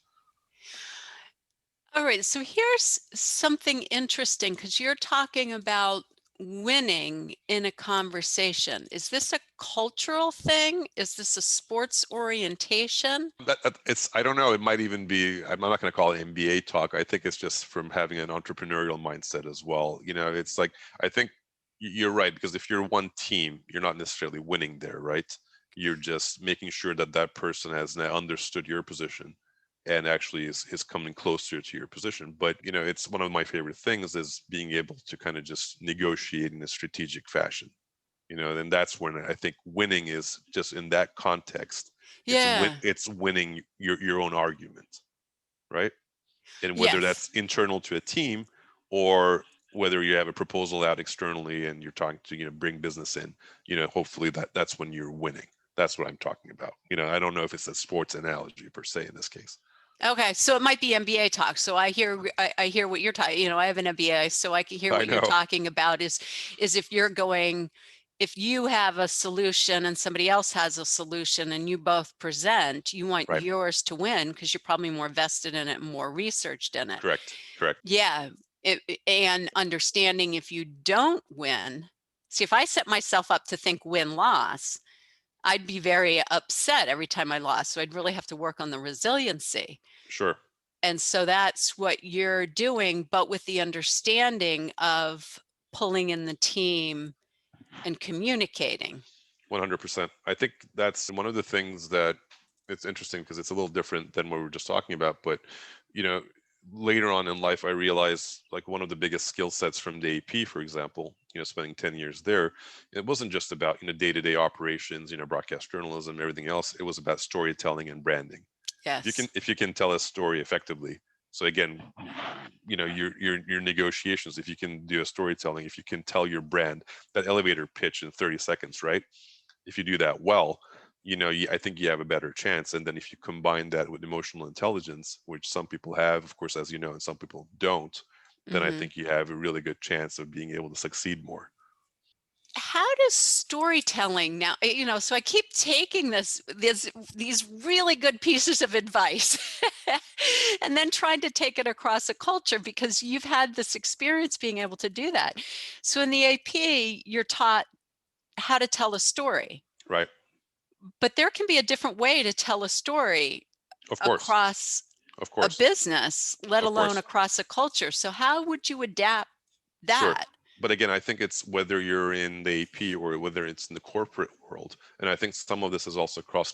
All right, so here's something interesting because you're talking about winning in a conversation. Is this a cultural thing? Is this a sports orientation? It's I don't know. It might even be. I'm not going to call it MBA talk. I think it's just from having an entrepreneurial mindset as well. It's like I think you're right, because if you're one team, you're not necessarily winning there, right? You're just making sure that that person has now understood your position and actually is coming closer to your position. But it's one of my favorite things is being able to kind of just negotiate in a strategic fashion. And that's when I think winning is just in that context. Yeah. It's winning your own argument, right? And whether Yes. that's internal to a team or whether you have a proposal out externally and you're talking to, bring business in, hopefully that's when you're winning. That's what I'm talking about. I don't know if it's a sports analogy per se in this case. Okay, so it might be MBA talk. So I hear what you're talking. I have an MBA, so I can hear I what you're know. talking about. Is if you have a solution and somebody else has a solution and you both present, you want Right. yours to win because you're probably more vested in it and more researched in it. Correct. Correct. Yeah, and understanding if you don't win. See, if I set myself up to think win-loss, I'd be very upset every time I lost. So I'd really have to work on the resiliency. Sure. And so that's what you're doing, but with the understanding of pulling in the team and communicating. 100%. I think that's one of the things that it's interesting because it's a little different than what we were just talking about. But, you know, later on in life, I realized like one of the biggest skill sets from the AP, for example, spending 10 years there, it wasn't just about, day-to-day operations, broadcast journalism, everything else. It was about storytelling and branding. Yes. If you can tell a story effectively. So again, your negotiations, if you can do a storytelling, if you can tell your brand, that elevator pitch in 30 seconds, right? If you do that well, I think you have a better chance. And then if you combine that with emotional intelligence, which some people have, of course, as you know, and some people don't, then I Mm-hmm. think you have a really good chance of being able to succeed more. How does storytelling now, so I keep taking these really good pieces of advice and then trying to take it across a culture because you've had this experience being able to do that. So in the AP, you're taught how to tell a story, Right. but there can be a different way to tell a story Of course. across Of a course. business, let Of alone course. across a culture. So how would you adapt Sure. that? But again, I think it's whether you're in the AP or whether it's in the corporate world. And I think some of this is also crisis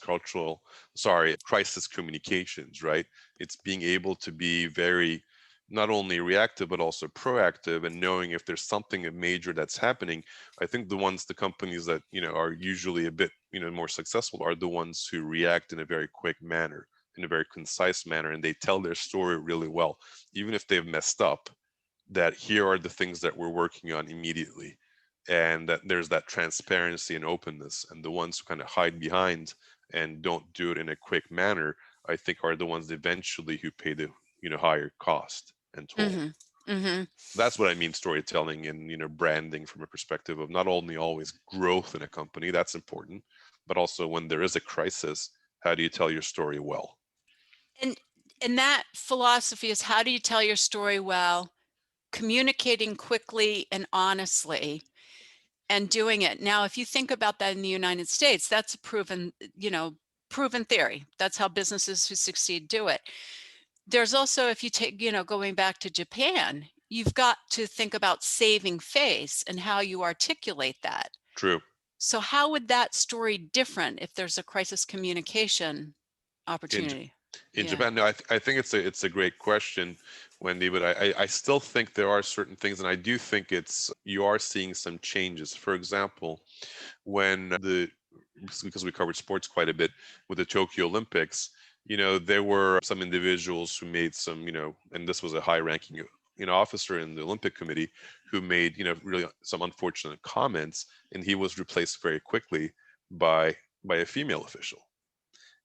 communications, right? It's being able to be very not only reactive, but also proactive and knowing if there's something major that's happening. I think the companies that, are usually a bit, more successful are the ones who react in a very quick manner, in a very concise manner, and they tell their story really well. Even if they've messed up, that here are the things that we're working on immediately, and that there's that transparency and openness. And the ones who kind of hide behind and don't do it in a quick manner, I think are the ones eventually who pay the higher cost and toll. Mm-hmm. Mm-hmm. That's what I mean storytelling and branding from a perspective of not only always growth in a company, that's important, but also when there is a crisis, how do you tell your story well? And that philosophy is, how do you tell your story well, communicating quickly and honestly, and doing it. Now, if you think about that in the United States, that's a proven theory. That's how businesses who succeed do it. There's also, if you take, going back to Japan, you've got to think about saving face and how you articulate that. True. So how would that story different if there's a crisis communication in opportunity? In Yeah. Japan, no, I think it's a great question, Wendy. But I still think there are certain things, and I do think it's you are seeing some changes. For example, when the because we covered sports quite a bit with the Tokyo Olympics, there were some individuals who made some, and this was a high-ranking, officer in the Olympic Committee who made, really some unfortunate comments, and he was replaced very quickly by a female official.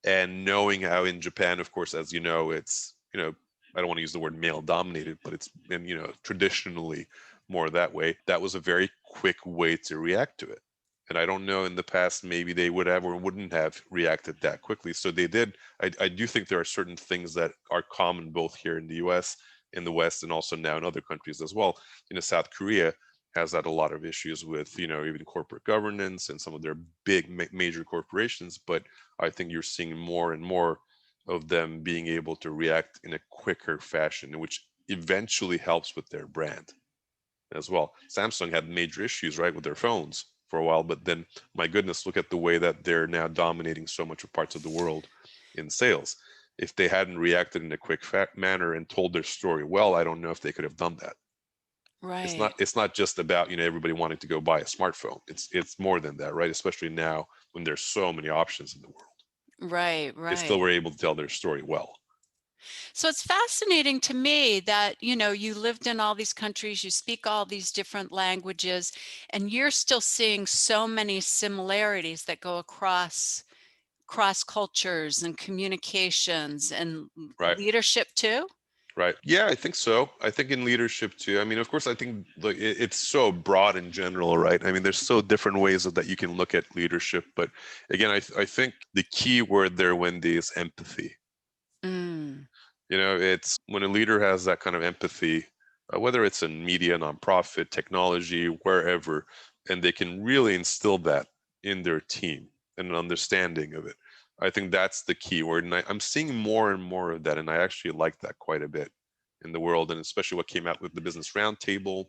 And knowing how in Japan, of course, as you know, it's, I don't want to use the word male dominated, but it's been, traditionally more that way. That was a very quick way to react to it. And I don't know in the past, maybe they would have or wouldn't have reacted that quickly. So they did. I do think there are certain things that are common both here in the US, in the West, and also now in other countries as well. South Korea has had a lot of issues with, even corporate governance and some of their big major corporations. But I think you're seeing more and more of them being able to react in a quicker fashion, which eventually helps with their brand as well. Samsung had major issues, right, with their phones for a while, but then, my goodness, look at the way that they're now dominating so much of parts of the world in sales. If they hadn't reacted in a quick manner and told their story well, I don't know if they could have done that. Right. It's not just about everybody wanting to go buy a smartphone. It's more than that, right? Especially now when there's so many options in the world. Right. They still Right. were able to tell their story well. So it's fascinating to me that, you lived in all these countries, you speak all these different languages, and you're still seeing so many similarities that go across cultures and communications and Right. leadership too. Right. Yeah, I think so. I think in leadership too. I mean, of course, I think like it's so broad in general, right? I mean, there's so different ways that you can look at leadership. But again, I think the key word there, Wendy, is empathy. Mm, It's when a leader has that kind of empathy, whether it's in media, nonprofit, technology, wherever, and they can really instill that in their team and an understanding of it. I think that's the key word. And I'm seeing more and more of that. And I actually like that quite a bit in the world, and especially what came out with the Business Roundtable,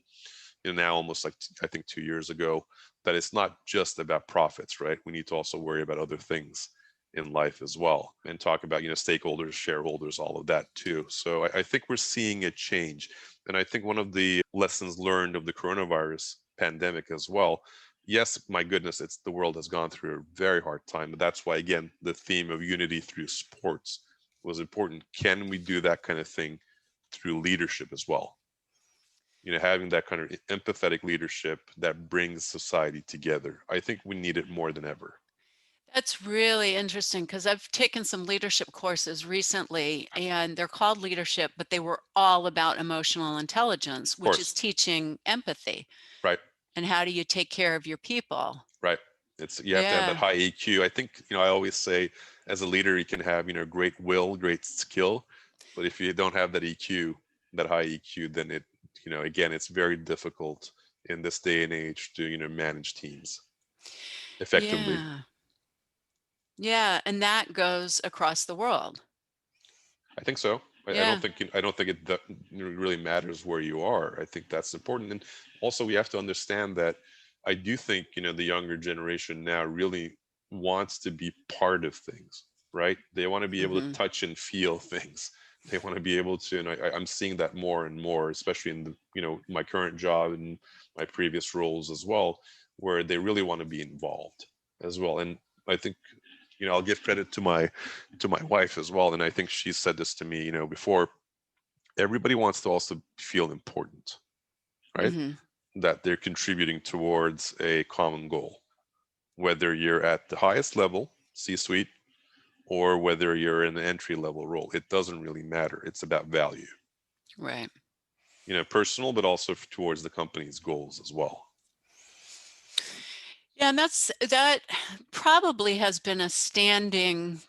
now almost like I think 2 years ago, that it's not just about profits, right? We need to also worry about other things in life as well, and talk about stakeholders, shareholders, all of that too. So I think we're seeing a change, and I think one of the lessons learned of the coronavirus pandemic as well. Yes, my goodness, it's the world has gone through a very hard time, but that's why again the theme of unity through sports was important. Can we do that kind of thing through leadership as well? Having that kind of empathetic leadership that brings society together. I think we need it more than ever. that's really interesting because I've taken some leadership courses recently and they're called leadership, but they were all about emotional intelligence, Of which is course. teaching empathy Right. and how do you take care of your people. Right. It's You have to have that Yeah. high EQ. I think, I always say as a leader you can have, great will, great skill, but if you don't have that EQ, that high EQ, then again, it's very difficult in this day and age to, manage teams effectively. Yeah. Yeah, and that goes across the world. I think so. Yeah. I don't think really matters where you are. I think that's important, and also we have to understand that I do think the younger generation now really wants to be part of things. Right? They want to be able to Mhm. touch and feel things. They want to be able to, and I'm seeing that more and more, especially in the my current job and my previous roles as well, where they really want to be involved as well. And I think I'll give credit to my wife as well, and I think she said this to me before. Everybody wants to also feel important, right? Mhm. That they're contributing towards a common goal, whether you're at the highest level, C-suite, or whether you're in the entry level role. It doesn't really matter. It's about value, Right. personal, but also towards the company's goals as well. Yeah, and that probably has been a standing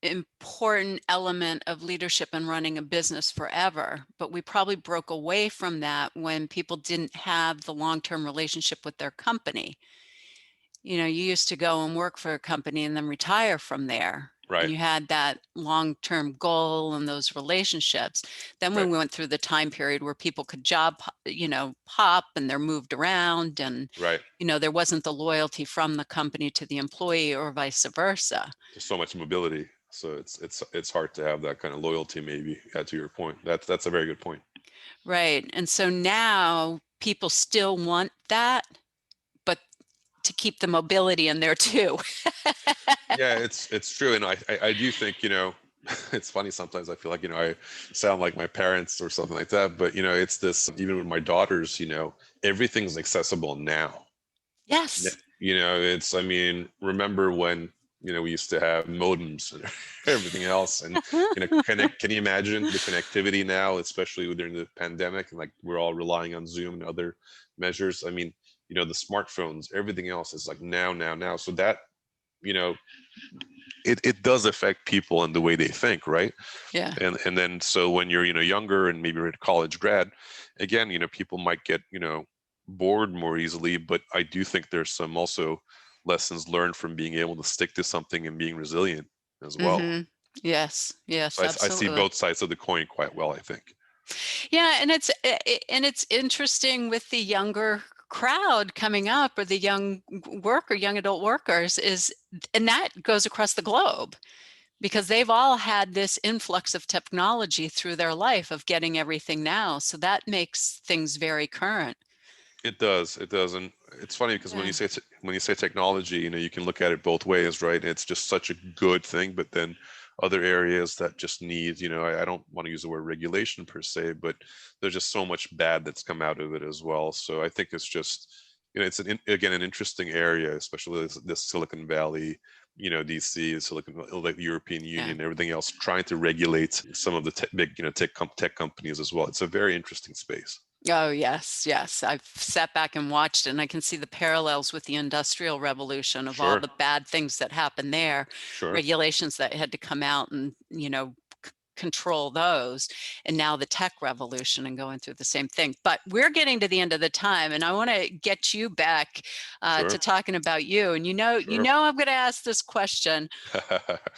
important element of leadership and running a business forever, but we probably broke away from that when people didn't have the long-term relationship with their company. You used to go and work for a company and then retire from there. And Right, you had that long-term goal and those relationships. Then right, when we went through the time period where people could hop and they're moved around and, right. there wasn't the loyalty from the company to the employee or vice versa. There's so much mobility, so it's hard to have that kind of loyalty. Maybe, to your point, that's a very good point. Right. And so now people still want that, but to keep the mobility in there too. Yeah, it's true, and I do think it's funny sometimes. I feel like I sound like my parents or something like that, but it's this even with my daughters. Everything's accessible now. Yes. It's I mean, remember when we used to have modems and everything else, and connect. Can you imagine the connectivity now, especially during the pandemic, and like we're all relying on Zoom and other measures. I mean, the smartphones, everything else is like now. So that you know it does affect people and the way they think, right? Yeah. And then so when you're younger and maybe you're a college grad, again people might get bored more easily, but I do think there's some also lessons learned from being able to stick to something and being resilient as well. Hmm. Yes. Yes, So I see absolutely. both sides of the coin quite well, I think. Yeah, and it's interesting with the younger crowd coming up or the young adult workers is and that goes across the globe because they've all had this influx of technology through their life of getting everything now. So that makes things very current. It does. It does, and it's funny because when Yeah. when you say technology, you can look at it both ways, right? It's just such a good thing, but then other areas that just need, I don't want to use the word regulation per se, but there's just so much bad that's come out of it as well. So I think it's just, it's again an interesting area, especially this Silicon Valley, DC, Silicon, like the European Yeah. Union, everything else, trying to regulate some of the big, tech companies as well. It's a very interesting space. Oh, yes, yes. I've sat back and watched it, and I can see the parallels with the Industrial Revolution of all Sure, the bad things that happened there, sure. regulations that had to come out and, control those, and now the tech revolution and going through the same thing. But we're getting to the end of the time, and I want to get you back to Sure, talking about you. And sure. I'm going to ask this question.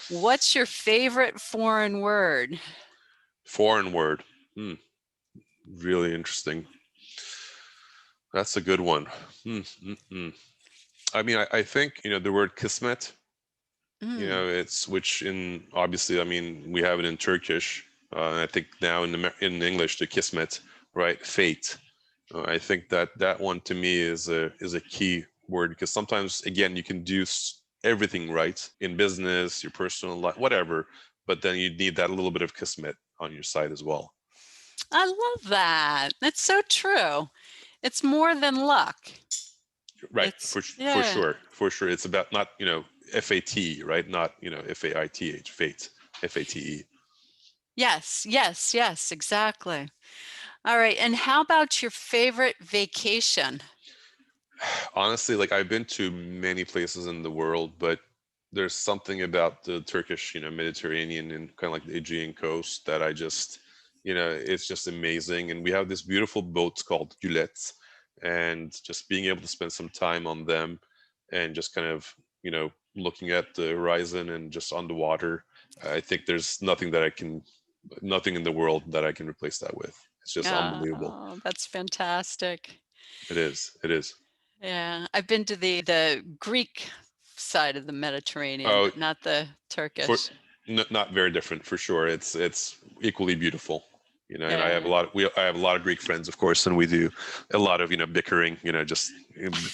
What's your favorite foreign word? Foreign word. Hmm, really interesting. That's a good one. I mean, I think, the word kismet, Mm. it's which in obviously, I mean, we have it in Turkish. I think now in English, the kismet, right? Fate. I think that one to me is a key word because sometimes, again, you can do everything right in business, your personal life, whatever, but then you need that little bit of kismet on your side as well. I love that. That's so true. It's more than luck. Right, It's for yeah. sure, for sure. It's about not FAT, right? Not FAITH, fate, FATE. Yes, yes, yes, exactly. All right. And how about your favorite vacation? Honestly, like I've been to many places in the world, but there's something about the Turkish, Mediterranean and kind of like the Aegean coast that I just, it's just amazing. And we have this beautiful boats called gulets, and just being able to spend some time on them and just kind of, looking at the horizon and just on the water. I think there's nothing in the world that I can replace that with. It's just unbelievable. Oh, that's fantastic. It is. It is. Yeah, I've been to the Greek side of the Mediterranean, Oh, but not the for Turkish. not very different for sure. It's equally beautiful, and I have Yeah. I have a lot of Greek friends, of course, and we do a lot of bickering, just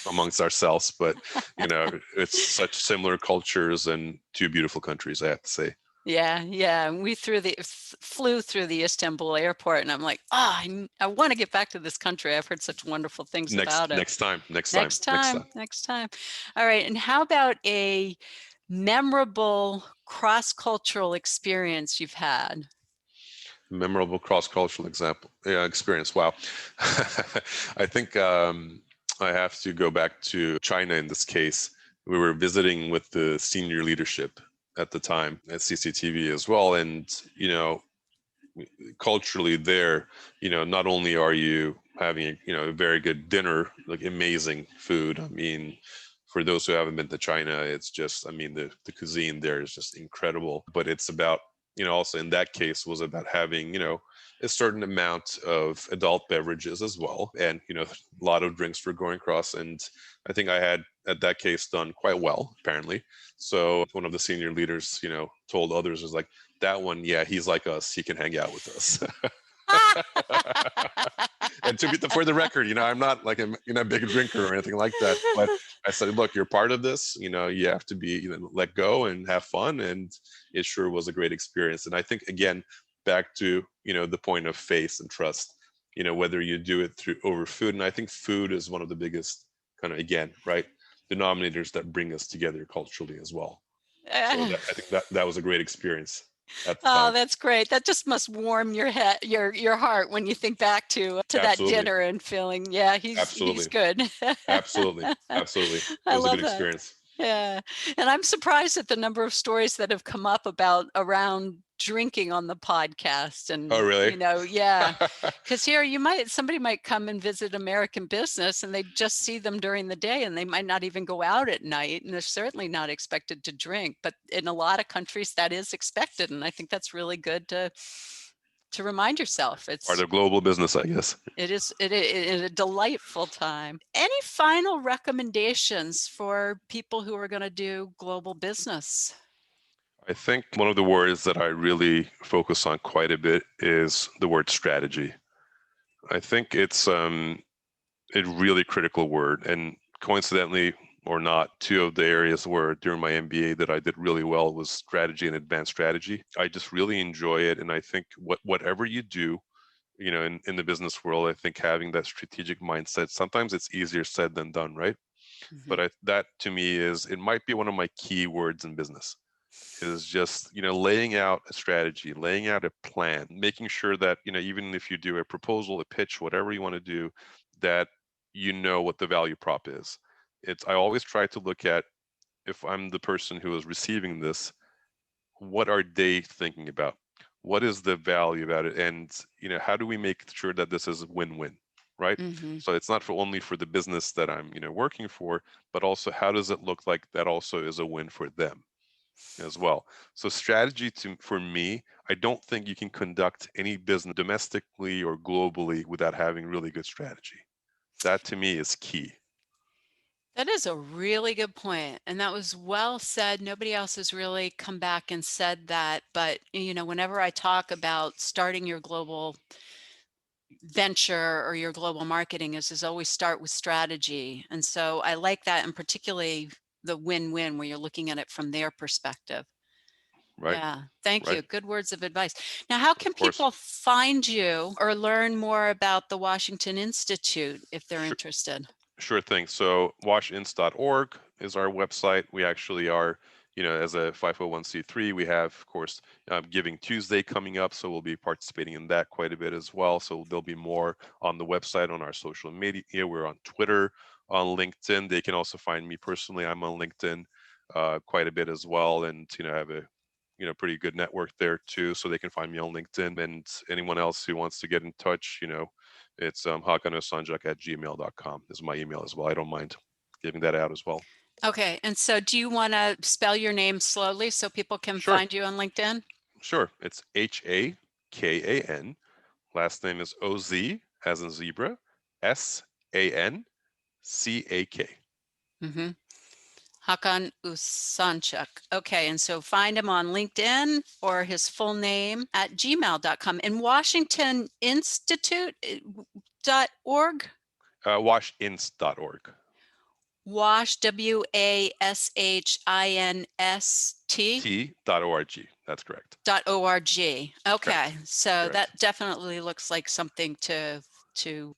amongst ourselves. But it's such similar cultures and two beautiful countries, I have to say. Yeah, yeah. We flew through the Istanbul airport, and I'm like, I want to get back to this country. I've heard such wonderful things about it. Next time, next time, Next next time, time. next time. All right. And how about a memorable cross-cultural experience you've had? Memorable cross-cultural experience. Wow. I think I have to go back to China in this case. We were visiting with the senior leadership at the time at CCTV as well. And, culturally there, not only are you having a very good dinner, like amazing food. I mean, for those who haven't been to China, it's just, I mean, the cuisine there is just incredible. But it's about, also in that case was about having, a certain amount of adult beverages as well, and a lot of drinks were going across. And I think I had at that case done quite well, apparently. So one of the senior leaders, told others, was like, that one, yeah, he's like us. He can hang out with us. And for the record, I'm not like a big drinker or anything like that. But I said, look, you're part of this. You have to be, let go and have fun. And it sure was a great experience. And I think again, back to the point of faith and trust. Whether you do it through over food, and I think food is one of the biggest kind of, again, right, denominators that bring us together culturally as well. So I think that was a great experience at the Oh, time. that's great. That just must warm your head, your heart when you think back to that Absolutely. dinner and feeling, yeah, he's Absolutely. good. Absolutely. Absolutely. It I was a good love that. experience. Yeah. And I'm surprised at the number of stories that have come up about around drinking on the podcast. Oh, And, really? yeah, because here somebody might come and visit American business and they just see them during the day and they might not even go out at night. And they're certainly not expected to drink. But in a lot of countries, that is expected. And I think that's really good to remind yourself. Part of global business, I guess. It is a delightful time. Any final recommendations for people who are going to do global business? I think one of the words that I really focus on quite a bit is the word strategy. I think it's a really critical word. And coincidentally or not, two of the areas where during my MBA that I did really well was strategy and advanced strategy. I just really enjoy it. And I think whatever you do, in the business world, I think having that strategic mindset, sometimes it's easier said than done, right? Mhm. But that to me it might be one of my key words in business, is just, laying out a strategy, laying out a plan, making sure that, even if you do a proposal, a pitch, whatever you want to do, that you know what the value prop is. I always try to look at, if I'm the person who is receiving this, what are they thinking about? What is the value about it? And, how do we make sure that this is a win-win, right? Mhm. So it's not only for the business that I'm, working for, but also how does it look like that also is a win for them as well. So strategy for me, I don't think you can conduct any business domestically or globally without having really good strategy. That to me is key. That is a really good point, and that was well said. Nobody else has really come back and said that, but, whenever I talk about starting your global venture or your global marketing is always start with strategy, and so I like that, and particularly the win-win where you're looking at it from their perspective. Right, Yeah, thank right, you. Good words of advice. Now, how of can course. people find you or learn more about the Washington Institute if they're Sure. interested? Sure thing. So washins.org is our website. We actually are, as a 501c3, we have, of course, Giving Tuesday coming up. So we'll be participating in that quite a bit as well. So there'll be more on the website, on our social media. We're on Twitter, on LinkedIn. They can also find me personally. I'm on LinkedIn quite a bit as well. And, I have a pretty good network there too. So they can find me on LinkedIn. And anyone else who wants to get in touch, it's Hakan Ozsancak at gmail.com is my email as well. I don't mind giving that out as well. Okay, and so do you want to spell your name slowly so people can Sure, find you on LinkedIn? sure. It's Hakan. Last name is OZ as in zebra, SANCAK. Mm-hmm. Hakan Ozsancak. Okay, and so find him on LinkedIn or his full name at gmail.com. And Washington Institute .org? Washinst.org. Wash, WASHINST T.org. That's correct. .org. Okay, Correct. so Correct. that definitely looks like something to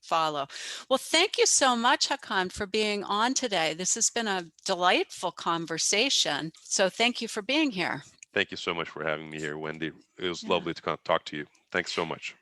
follow. Well, thank you so much, Hakan, for being on today. This has been a delightful conversation. So thank you for being here. Thank you so much for having me here, Wendy. It was Yeah. lovely to talk to you. Thanks so much.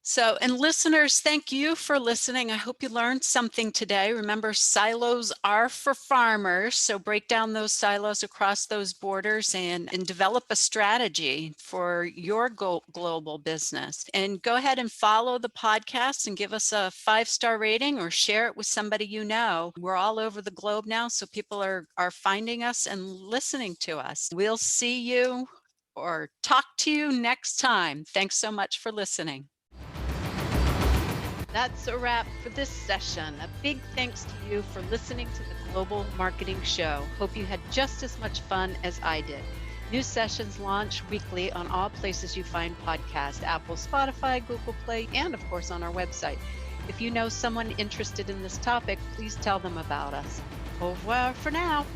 So, and listeners, thank you for listening. I hope you learned something today. Remember, silos are for farmers. So break down those silos across those borders and develop a strategy for your global business. And go ahead and follow the podcast and give us a 5-star rating or share it with somebody you know. We're all over the globe now, so people are finding us and listening to us. We'll see you or talk to you next time. Thanks so much for listening. That's a wrap for this session. A big thanks to you for listening to the Global Marketing Show. Hope you had just as much fun as I did. New sessions launch weekly on all places you find podcasts: Apple, Spotify, Google Play, and of course on our website. If you know someone interested in this topic, please tell them about us. Au revoir for now.